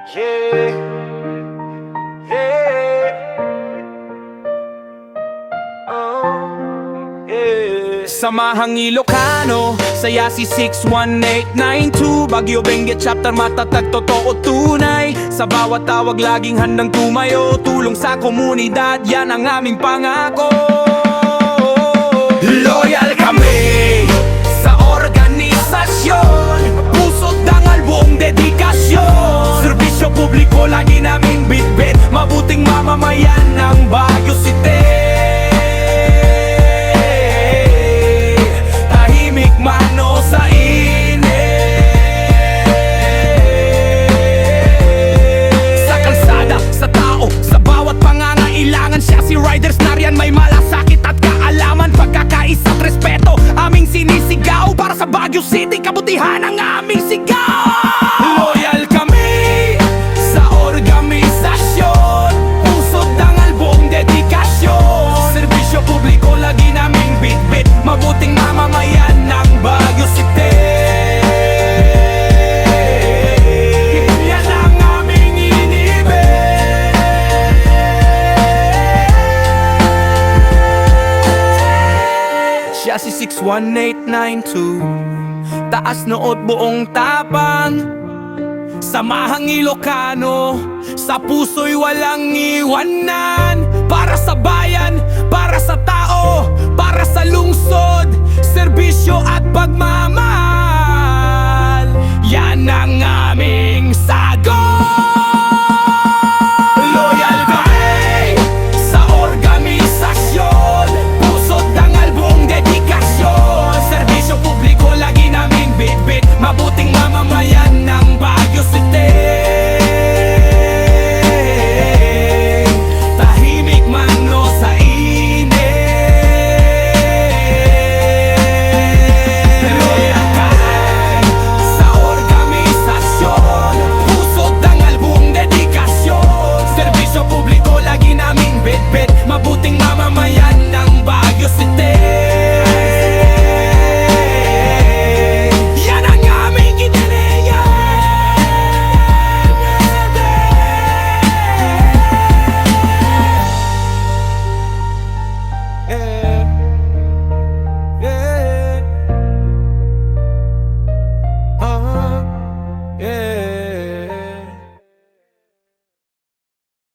Yeah, yeah. Yeah. Samahang Ilocano, saya si 61892 Baguio Benguet chapter, matatag, totoo, tunay. Sa bawat tawag laging handang tumayo, tulong sa komunidad, yan ang aming pangako. Loyal kami sa organisasyon, puso't dangal, buong dedikasyon. Serbisyo publiko lagi naming bitbit, mabuting mamamayan ng Baguio City. Tahimik man o sa init, sa kalsada, sa tao, sa bawat pangangailangan, siya si Riders Narian, may malasakit at kaalaman. Pagkakaisa at respeto, aming sinisigaw. Para sa Baguio City, kabutihan ang aming sigaw. Loyal kami sa organisasyon, puso't dangal, buong dedikasyon. Serbisyo publiko lagi naming bitbit, mabuting mamamayan ng Baguio City. Yan ang aming inibig. Siya si 61892, taas nood, buong tapang. Samahang Ilocano, sa puso'y walang iwanan. Para sa bayan, para sa tao, para sa lungsod, serbisyo at pagmamahal.